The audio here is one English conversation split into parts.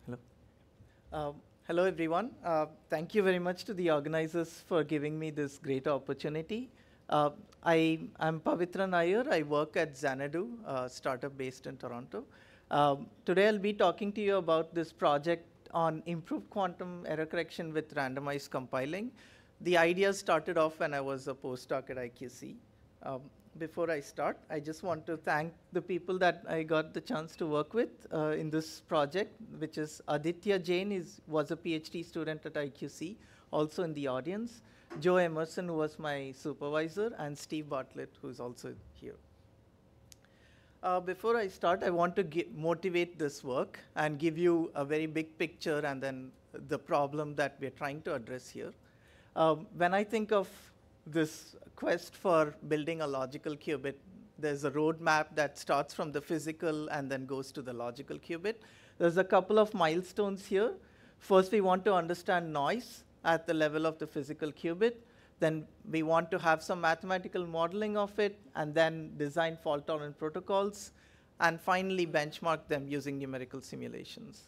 Hello. Hello, everyone. Thank you very much to the organizers for giving me this great opportunity. I'm Pavithran Iyer. I work at Xanadu, a startup based in Toronto. Today, I'll be talking to you about this project on improved quantum error correction with randomized compiling. The idea started off when I was a postdoc at IQC. Before I start, I just want to thank the people that I got the chance to work with in this project, which is Aditya Jain was a PhD student at IQC, also in the audience, Joe Emerson, who was my supervisor, and Steve Bartlett, who's also here. Before I start, I want to motivate this work and give you a very big picture and then the problem that we're trying to address here. When I think of this quest for building a logical qubit, there's a roadmap that starts from the physical and then goes to the logical qubit. There's a couple of milestones here. First, we want to understand noise at the level of the physical qubit. Then we want to have some mathematical modeling of it, and then design fault-tolerant protocols, and finally benchmark them using numerical simulations.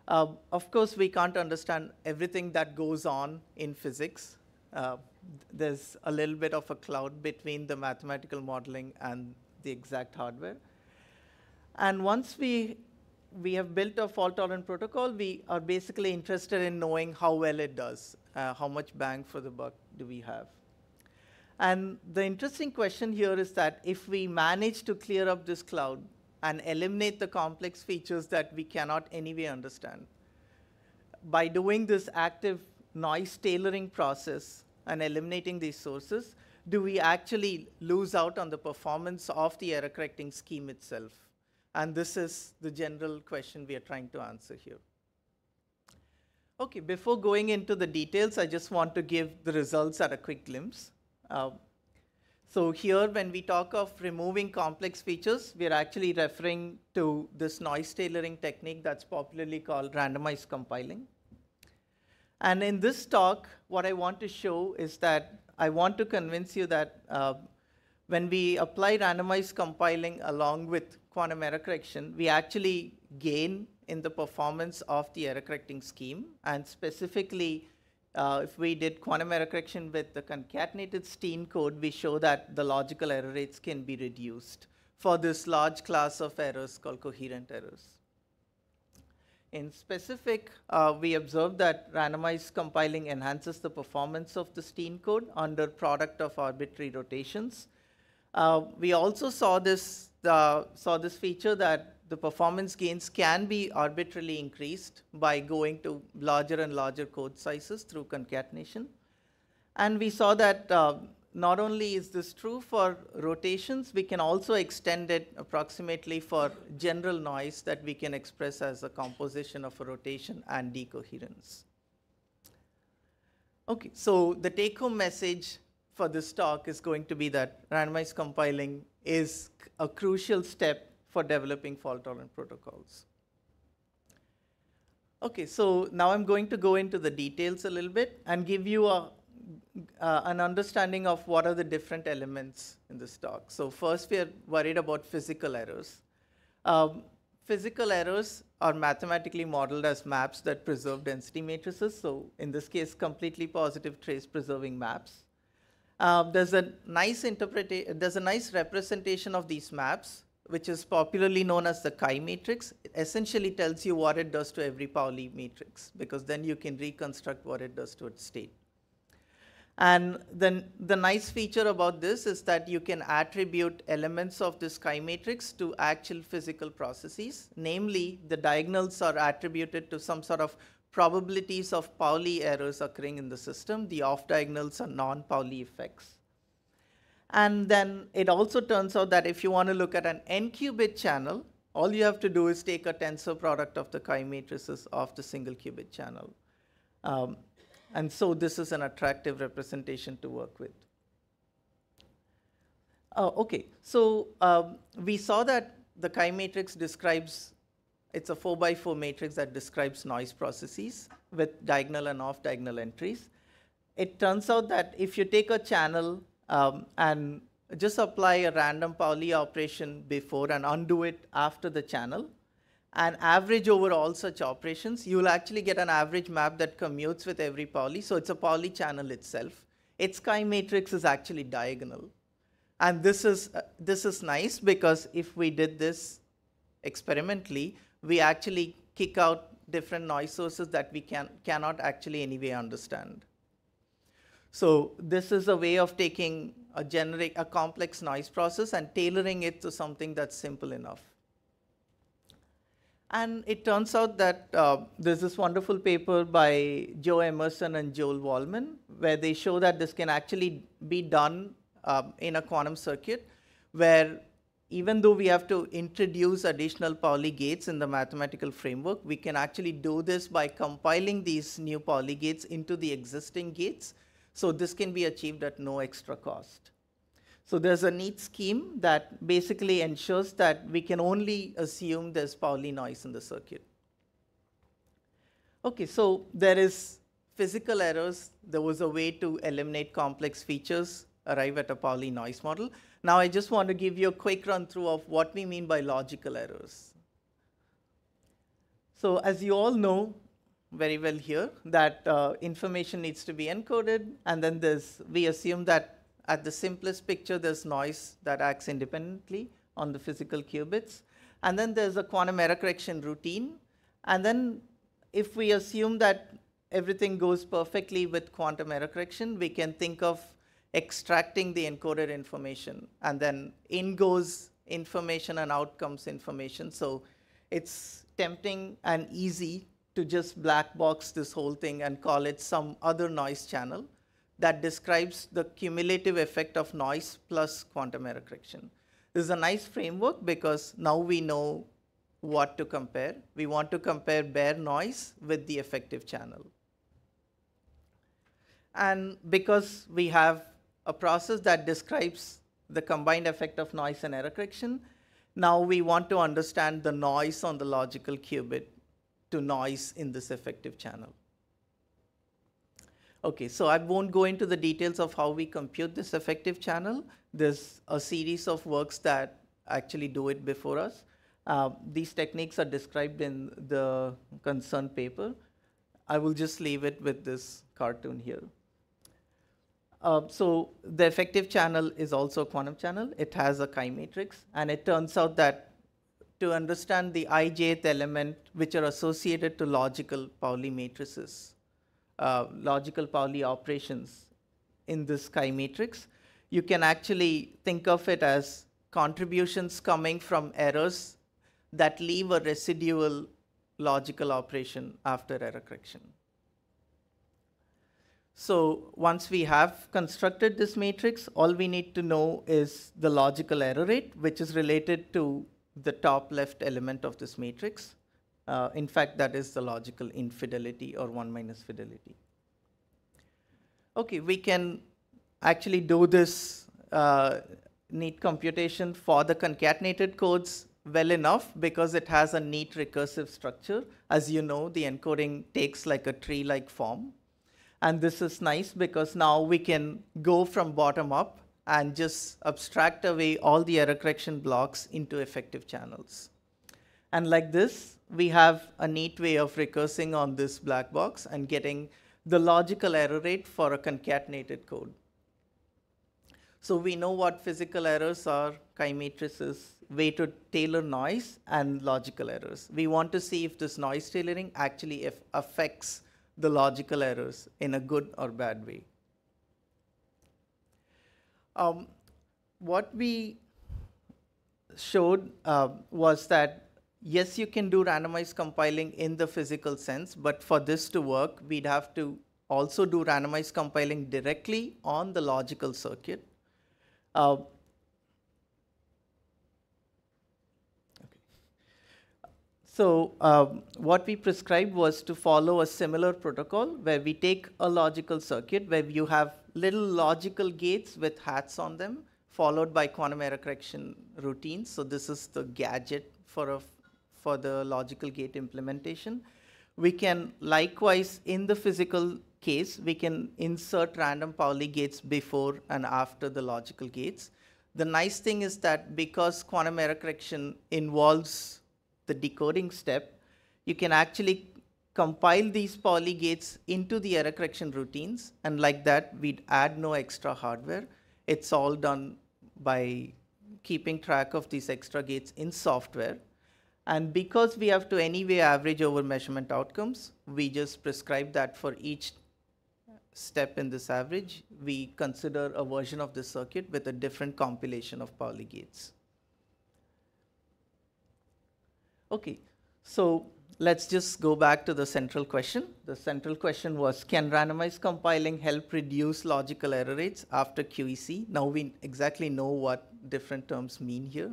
Of course, we can't understand everything that goes on in physics. There's a little bit of a cloud between the mathematical modeling and the exact hardware. And once we have built a fault-tolerant protocol, we are basically interested in knowing how well it does, how much bang for the buck do we have. And the interesting question here is that if we manage to clear up this cloud and eliminate the complex features that we cannot anyway understand, by doing this active noise tailoring process and eliminating these sources, do we actually lose out on the performance of the error correcting scheme itself? And this is the general question we are trying to answer here. Okay, before going into the details, I just want to give the results at a quick glimpse. So here, when we talk of removing complex features, we're actually referring to this noise tailoring technique that's popularly called randomized compiling. And in this talk, what I want to show is that I want to convince you that when we apply randomized compiling along with quantum error correction, we actually gain in the performance of the error correcting scheme. And specifically, if we did quantum error correction with the concatenated Steen code, we show that the logical error rates can be reduced for this large class of errors called coherent errors. In specific, we observed that randomized compiling enhances the performance of the Steen code under product of arbitrary rotations. We also saw this feature that the performance gains can be arbitrarily increased by going to larger and larger code sizes through concatenation. And we saw that not only is this true for rotations, we can also extend it approximately for general noise that we can express as a composition of a rotation and decoherence. Okay, so the take-home message for this talk is going to be that randomized compiling is a crucial step for developing fault-tolerant protocols. Okay, so now I'm going to go into the details a little bit and give you an understanding of what are the different elements in this talk. So first, we are worried about physical errors. Physical errors are mathematically modeled as maps that preserve density matrices. So in this case, completely positive trace preserving maps. There's a nice representation of these maps, which is popularly known as the chi matrix. It essentially tells you what it does to every Pauli matrix, because then you can reconstruct what it does to its state. And then the nice feature about this is that you can attribute elements of this chi matrix to actual physical processes. Namely, the diagonals are attributed to some sort of probabilities of Pauli errors occurring in the system. The off diagonals are non-Pauli effects. And then it also turns out that if you want to look at an n-qubit channel, all you have to do is take a tensor product of the chi matrices of the single qubit channel. And so this is an attractive representation to work with. Okay, so we saw that the chi matrix describes, it's a 4x4 matrix that describes noise processes with diagonal and off diagonal entries. It turns out that if you take a channel and just apply a random Pauli operation before and undo it after the channel, and average over all such operations, you will actually get an average map that commutes with every Pauli. So it's a Pauli channel itself. Its chi matrix is actually diagonal. And this is nice because if we did this experimentally, we actually kick out different noise sources that we cannot actually anyway understand. So this is a way of taking a complex noise process and tailoring it to something that's simple enough. And it turns out that there's this wonderful paper by Joe Emerson and Joel Wallman, where they show that this can actually be done in a quantum circuit, where even though we have to introduce additional Pauli gates in the mathematical framework, we can actually do this by compiling these new Pauli gates into the existing gates. So this can be achieved at no extra cost. So there's a neat scheme that basically ensures that we can only assume there's Pauli noise in the circuit. Okay, so there is physical errors. There was a way to eliminate complex features, arrive at a Pauli noise model. Now I just want to give you a quick run through of what we mean by logical errors. So as you all know very well here, that information needs to be encoded, and then we assume that at the simplest picture, there's noise that acts independently on the physical qubits. And then there's a quantum error correction routine. And then if we assume that everything goes perfectly with quantum error correction, we can think of extracting the encoded information. And then in goes information and out comes information. So it's tempting and easy to just black box this whole thing and call it some other noise channel that describes the cumulative effect of noise plus quantum error correction. This is a nice framework because now we know what to compare. We want to compare bare noise with the effective channel. And because we have a process that describes the combined effect of noise and error correction, now we want to understand the noise on the logical qubit to noise in this effective channel. Okay, so I won't go into the details of how we compute this effective channel. There's a series of works that actually do it before us. These techniques are described in the concerned paper. I will just leave it with this cartoon here. So the effective channel is also a quantum channel. It has a chi matrix, and it turns out that to understand the ijth element which are associated to logical Pauli matrices, logical Pauli operations in this chi matrix, you can actually think of it as contributions coming from errors that leave a residual logical operation after error correction. So once we have constructed this matrix, all we need to know is the logical error rate, which is related to the top left element of this matrix. In fact, that is the logical infidelity or 1 minus fidelity. Okay, we can actually do this neat computation for the concatenated codes well enough because it has a neat recursive structure. As you know, the encoding takes like a tree-like form. And this is nice because now we can go from bottom up and just abstract away all the error correction blocks into effective channels. And like this, we have a neat way of recursing on this black box and getting the logical error rate for a concatenated code. So we know what physical errors are, chi matrices, way to tailor noise, and logical errors. We want to see if this noise tailoring actually affects the logical errors in a good or bad way. What we showed was that yes, you can do randomized compiling in the physical sense, but for this to work, we'd have to also do randomized compiling directly on the logical circuit. So what we prescribed was to follow a similar protocol where we take a logical circuit where you have little logical gates with hats on them, followed by quantum error correction routines. So this is the gadget for the logical gate implementation. We can likewise, in the physical case, we can insert random Pauli gates before and after the logical gates. The nice thing is that because quantum error correction involves the decoding step, you can actually compile these polygates into the error correction routines, and like that, we'd add no extra hardware. It's all done by keeping track of these extra gates in software. And because we have to anyway average over measurement outcomes, we just prescribe that for each step in this average, we consider a version of the circuit with a different compilation of polygates. Okay, so let's just go back to the central question. The central question was, can randomized compiling help reduce logical error rates after QEC? Now we exactly know what different terms mean here.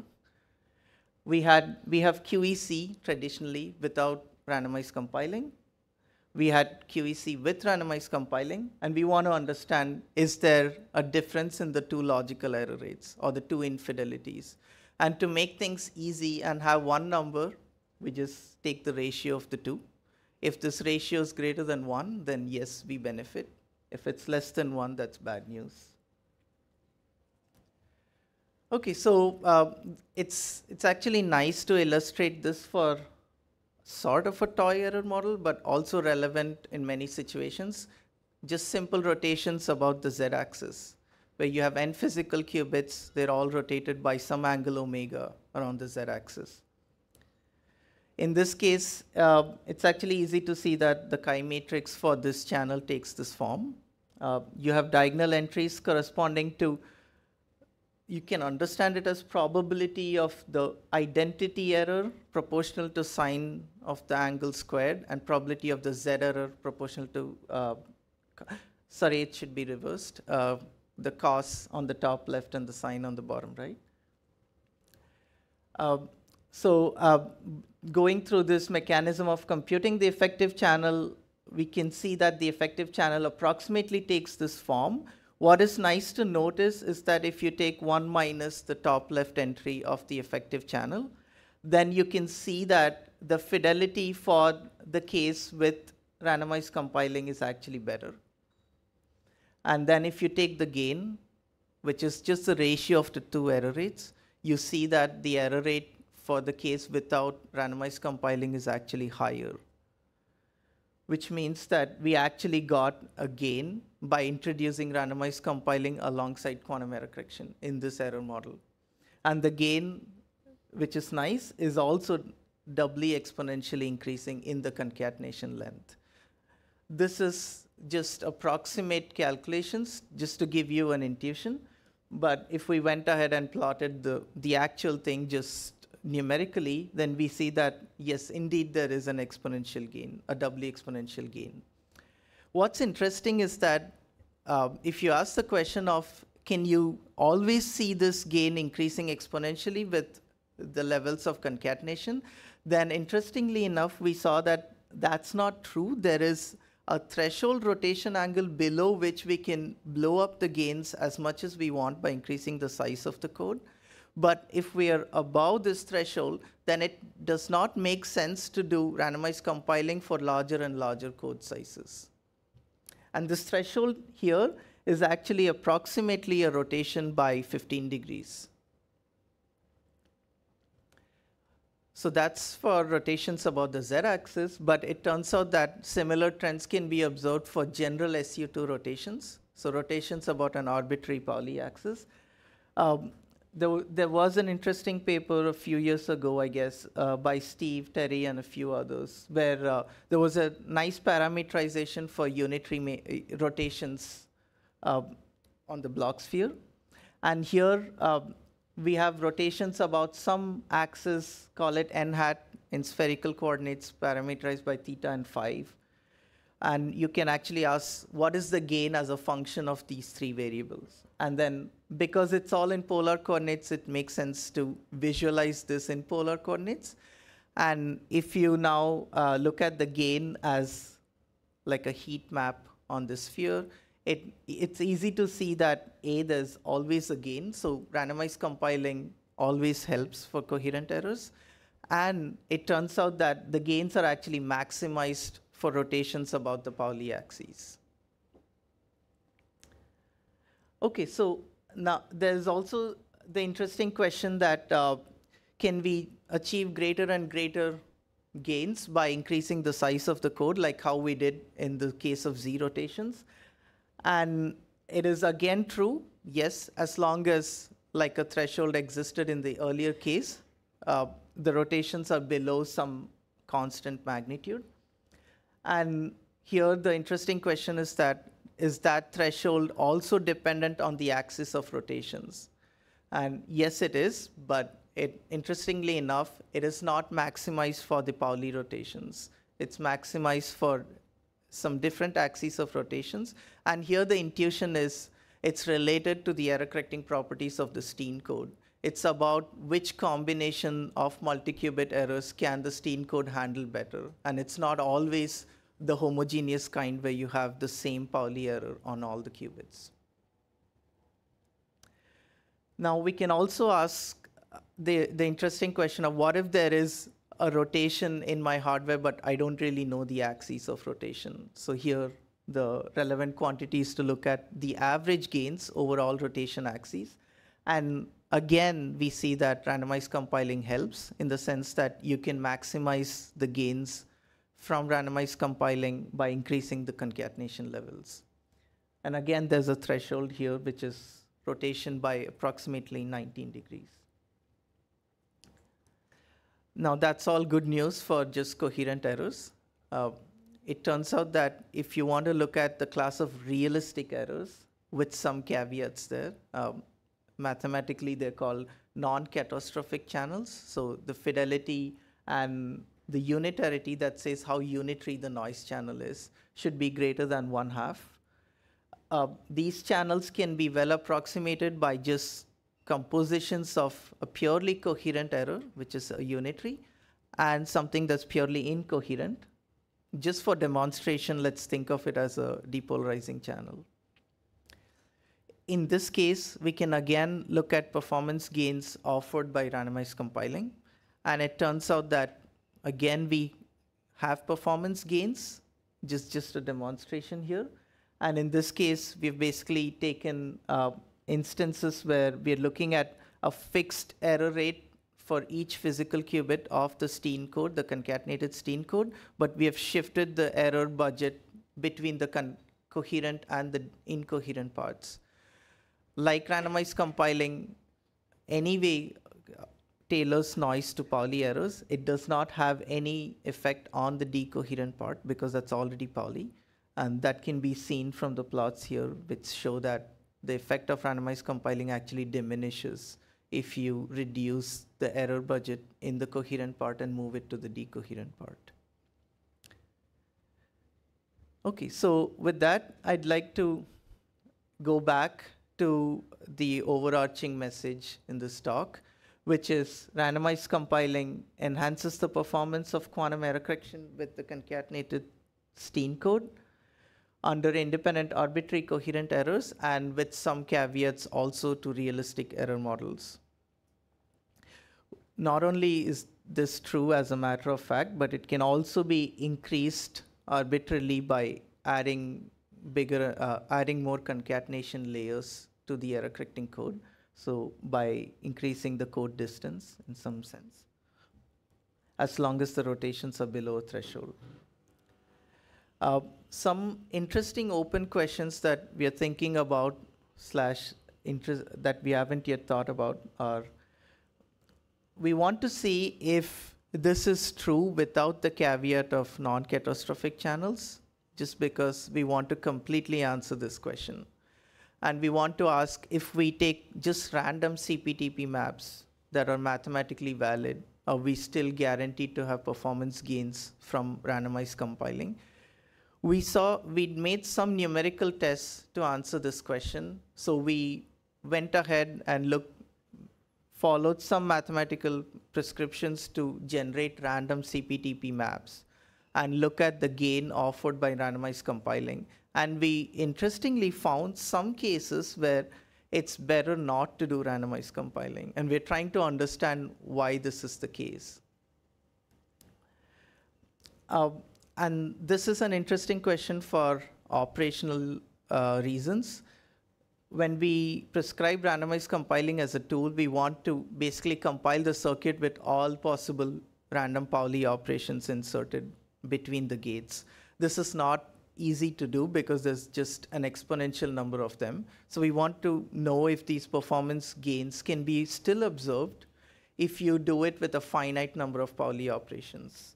We have QEC traditionally without randomized compiling. We had QEC with randomized compiling, and we want to understand, is there a difference in the two logical error rates or the two infidelities? And to make things easy and have one number, we just take the ratio of the two. If this ratio is greater than 1, then yes, we benefit. If it's less than 1, that's bad news. Okay, so it's actually nice to illustrate this for sort of a toy error model, but also relevant in many situations. Just simple rotations about the z-axis, where you have n physical qubits, they're all rotated by some angle omega around the z-axis. In this case, it's actually easy to see that the chi matrix for this channel takes this form. You have diagonal entries corresponding to, you can understand it as probability of the identity error proportional to sine of the angle squared, and probability of the z error proportional to, sorry, it should be reversed, the cos on the top left and the sine on the bottom right. Going through this mechanism of computing the effective channel, we can see that the effective channel approximately takes this form. What is nice to notice is that if you take 1 minus the top left entry of the effective channel, then you can see that the fidelity for the case with randomized compiling is actually better. And then if you take the gain, which is just the ratio of the two error rates, you see that the error rate for the case without randomized compiling is actually higher, which means that we actually got a gain by introducing randomized compiling alongside quantum error correction in this error model. And the gain, which is nice, is also doubly exponentially increasing in the concatenation length. This is just approximate calculations, just to give you an intuition. But if we went ahead and plotted the actual thing just numerically, then we see that, yes, indeed, there is an exponential gain, a doubly exponential gain. What's interesting is that if you ask the question of, can you always see this gain increasing exponentially with the levels of concatenation, then interestingly enough, we saw that that's not true. There is a threshold rotation angle below which we can blow up the gains as much as we want by increasing the size of the code. But if we are above this threshold, then it does not make sense to do randomized compiling for larger and larger code sizes. And this threshold here is actually approximately a rotation by 15 degrees. So that's for rotations about the z-axis, but it turns out that similar trends can be observed for general SU2 rotations, so rotations about an arbitrary Pauli axis. There was an interesting paper a few years ago, I guess, by Steve, Terry, and a few others, where there was a nice parameterization for unitary rotations on the block sphere. And here we have rotations about some axis, call it n hat, in spherical coordinates parameterized by theta and 5. And you can actually ask, what is the gain as a function of these three variables? And then, because it's all in polar coordinates, it makes sense to visualize this in polar coordinates. And if you now look at the gain as like a heat map on the sphere, it's easy to see that there's always a gain. So randomized compiling always helps for coherent errors. And it turns out that the gains are actually maximized for rotations about the Pauli axes. Okay, so now there's also the interesting question that can we achieve greater and greater gains by increasing the size of the code, like how we did in the case of Z rotations. And it is again true, yes, as long as like a threshold existed in the earlier case, the rotations are below some constant magnitude. And here the interesting question is that threshold also dependent on the axis of rotations? And yes, it is, but interestingly enough, it is not maximized for the Pauli rotations. It's maximized for some different axes of rotations. And here the intuition is it's related to the error correcting properties of the Steen code. It's about which combination of multi-qubit errors can the Steen code handle better. And it's not always the homogeneous kind where you have the same Pauli error on all the qubits. Now we can also ask the interesting question of what if there is a rotation in my hardware, but I don't really know the axes of rotation. So here, the relevant quantity is to look at the average gains over all rotation axes. And again, we see that randomized compiling helps in the sense that you can maximize the gains from randomized compiling by increasing the concatenation levels. And again, there's a threshold here, which is rotation by approximately 19 degrees. Now, that's all good news for just coherent errors. It turns out that if you want to look at the class of realistic errors with some caveats there, mathematically they're called non-catastrophic channels. So the fidelity and the unitarity that says how unitary the noise channel is should be greater than 1/2. These channels can be well approximated by just compositions of a purely coherent error, which is a unitary, and something that's purely incoherent. Just for demonstration, let's think of it as a depolarizing channel. In this case, we can again look at performance gains offered by randomized compiling. And it turns out that, again, we have performance gains, just a demonstration here. And in this case, we've basically taken instances where we're looking at a fixed error rate for each physical qubit of the Steen code, the concatenated Steen code, but we have shifted the error budget between the coherent and the incoherent parts. Like randomized compiling, anyway tailors noise to Pauli errors. It does not have any effect on the decoherent part because that's already Pauli. And that can be seen from the plots here, which show that the effect of randomized compiling actually diminishes if you reduce the error budget in the coherent part and move it to the decoherent part. Okay, so with that, I'd like to go back to the overarching message in this talk, which is randomized compiling enhances the performance of quantum error correction with the concatenated Steen code under independent arbitrary coherent errors and with some caveats also to realistic error models. Not only is this true as a matter of fact, but it can also be increased arbitrarily by adding more concatenation layers to the error correcting code. So by increasing the code distance in some sense, as long as the rotations are below a threshold. Some interesting open questions that we are thinking about that we haven't yet thought about are, we want to see if this is true without the caveat of non-catastrophic channels, just because we want to completely answer this question. And we want to ask if we take just random CPTP maps that are mathematically valid, are we still guaranteed to have performance gains from randomized compiling? We'd made some numerical tests to answer this question. So we went ahead and followed some mathematical prescriptions to generate random CPTP maps and look at the gain offered by randomized compiling. And we interestingly found some cases where it's better not to do randomized compiling. And we're trying to understand why this is the case. And this is an interesting question for operational reasons. when we prescribe randomized compiling as a tool, we want to basically compile the circuit with all possible random Pauli operations inserted between the gates. This is not easy to do because there's just an exponential number of them. So we want to know if these performance gains can be still observed if you do it with a finite number of Pauli operations.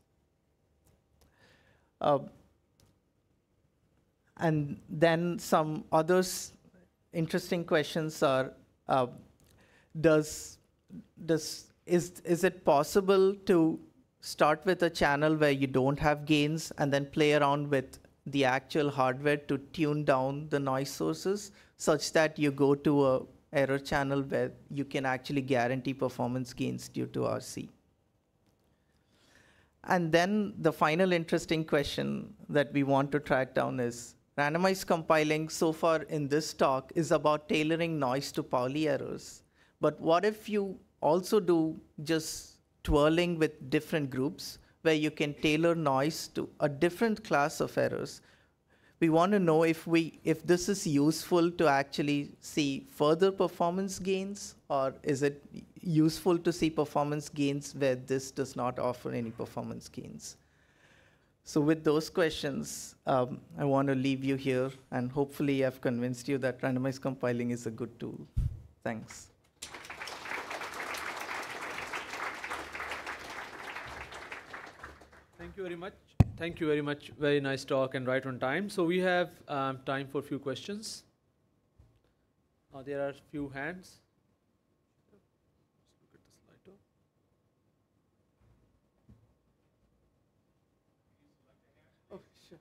And then some others interesting questions are, is it possible to start with a channel where you don't have gains and then play around with the actual hardware to tune down the noise sources such that you go to a error channel where you can actually guarantee performance gains due to RC? And then the final interesting question that we want to track down is, randomized compiling so far in this talk is about tailoring noise to Pauli errors. But what if you also do just twirling with different groups where you can tailor noise to a different class of errors? We want to know if this is useful to actually see further performance gains, or is it useful to see performance gains where this does not offer any performance gains? So with those questions, I want to leave you here, and hopefully I've convinced you that randomized compiling is a good tool. Thanks. Thank you very much. Thank you very much. Very nice talk and right on time. So we have time for a few questions. There are a few hands. Let's look at the slide. Oh, sure.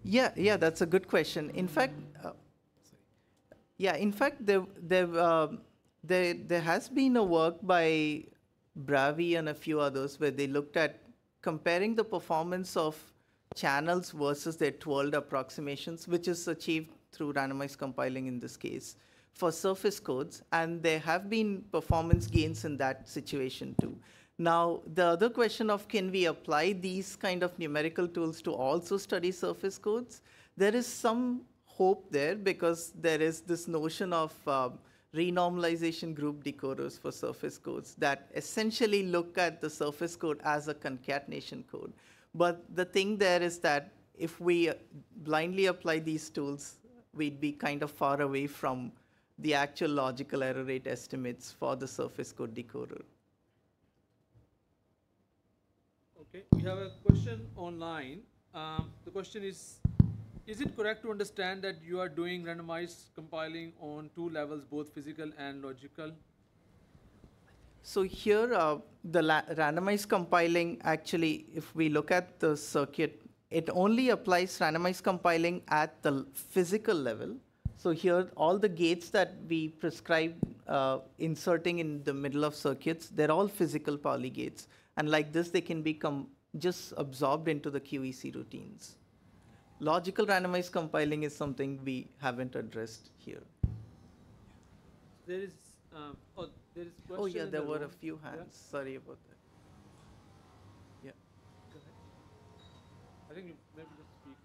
Yeah, that's a good question. In fact, there has been a work by Bravi and a few others where they looked at comparing the performance of channels versus their twirled approximations, which is achieved through randomized compiling in this case, for surface codes, and there have been performance gains in that situation too. Now, the other question of can we apply these kind of numerical tools to also study surface codes? There is some hope there because there is this notion of renormalization group decoders for surface codes that essentially look at the surface code as a concatenation code. But the thing there is that if we blindly apply these tools, we'd be kind of far away from the actual logical error rate estimates for the surface code decoder. Okay, we have a question online. The question is it correct to understand that you are doing randomized compiling on two levels, both physical and logical? So here, the randomized compiling, actually, if we look at the circuit, it only applies randomized compiling at the physical level. So here, all the gates that we prescribe inserting in the middle of circuits, they're all physical Pauli gates. And like this, they can become just absorbed into the QEC routines. Logical randomized compiling is something we haven't addressed here. There is there is question. Oh yeah, there were room. a few hands. Yeah? Sorry about that. Yeah. Go ahead. I think you maybe just speak.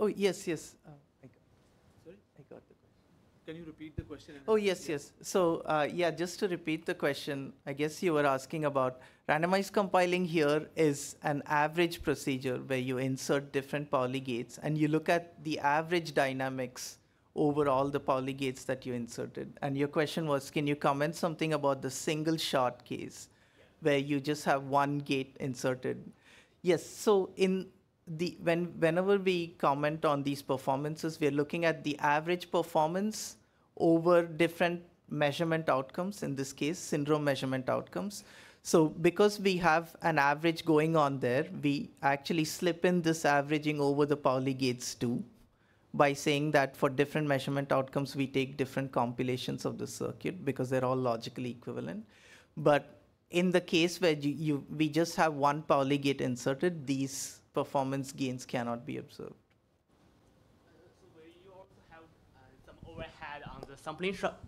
Oh, yes, yes. Sorry? I got the question. Can you repeat the question? Oh, yes, yes. So, yeah, just to repeat the question, I guess you were asking about randomized compiling here is an average procedure where you insert different Pauli gates and you look at the average dynamics over all the Pauli gates that you inserted. And your question was, can you comment something about the single shot case where you just have one gate inserted? Yes, so whenever we comment on these performances, we're looking at the average performance over different measurement outcomes, in this case, syndrome measurement outcomes. So because we have an average going on there, we actually slip in this averaging over the Pauli gates too, by saying that for different measurement outcomes, we take different compilations of the circuit because they're all logically equivalent. But in the case where we just have one Pauli gate inserted, these performance gains cannot be observed. So will you also have some overhead on the sampling shot?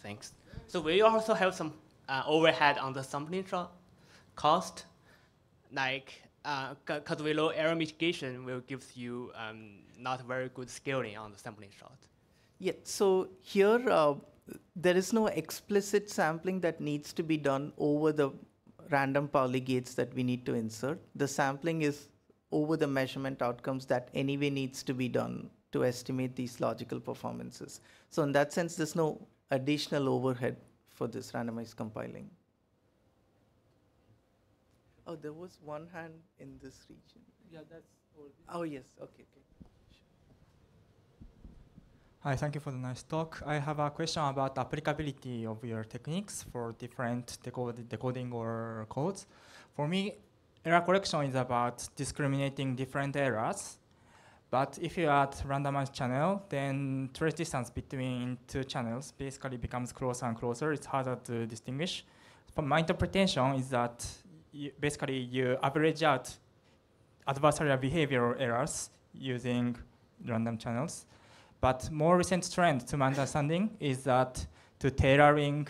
Thanks. So will you also have some overhead on the sampling shot cost? Like, because we know error mitigation will give you not very good scaling on the sampling shot. Yeah, so here there is no explicit sampling that needs to be done over the random Pauli gates that we need to insert. The sampling is over the measurement outcomes that anyway needs to be done to estimate these logical performances. So in that sense, there's no additional overhead for this randomized compiling. Oh, there was one hand in this region. Yeah, that's all. Oh, yes, okay. Hi, thank you for the nice talk. I have a question about applicability of your techniques for different decoding or codes. For me, error correction is about discriminating different errors. But if you add randomized channel, then trace distance between two channels basically becomes closer and closer. It's harder to distinguish. But my interpretation is that basically you average out adversarial behavioral errors using random channels. But more recent trend to my understanding is that to tailoring,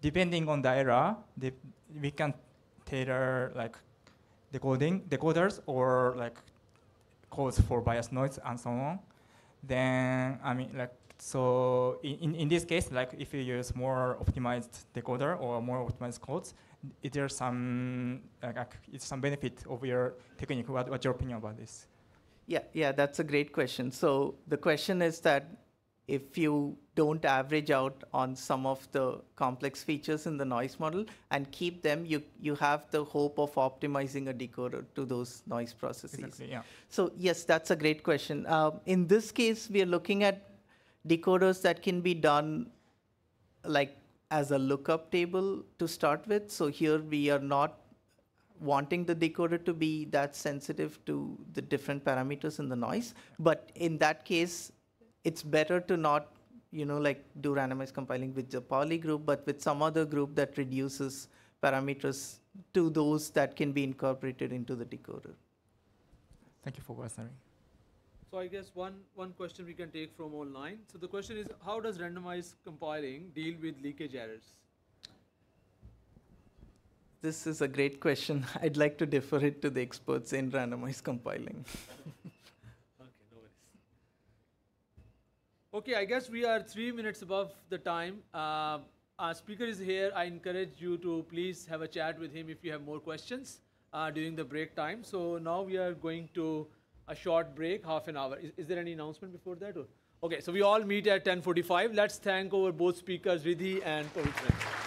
depending on the error, we can tailor like decoders or like codes for bias noise and so on. Then I mean like so in this case, like if you use more optimized decoder or more optimized codes, is there some some benefit of your technique? What's your opinion about this? Yeah, that's a great question. So the question is that if you don't average out on some of the complex features in the noise model and keep them, you have the hope of optimizing a decoder to those noise processes. Exactly, yeah. So yes, that's a great question. In this case, we are looking at decoders that can be done like as a lookup table to start with. So here we are not wanting the decoder to be that sensitive to the different parameters in the noise. But in that case, it's better to not, like do randomized compiling with the Pauli group, but with some other group that reduces parameters to those that can be incorporated into the decoder. Thank you for answering. So I guess one question we can take from online. So the question is, how does randomized compiling deal with leakage errors? This is a great question. I'd like to defer it to the experts in randomized compiling. Okay, no worries. Okay, I guess we are 3 minutes above the time. Our speaker is here. I encourage you to please have a chat with him if you have more questions during the break time. So now we are going to a short break, half an hour. Is there any announcement before that? Or? Okay, so we all meet at 10:45. Let's thank our both speakers, Riddhi and Pavithran.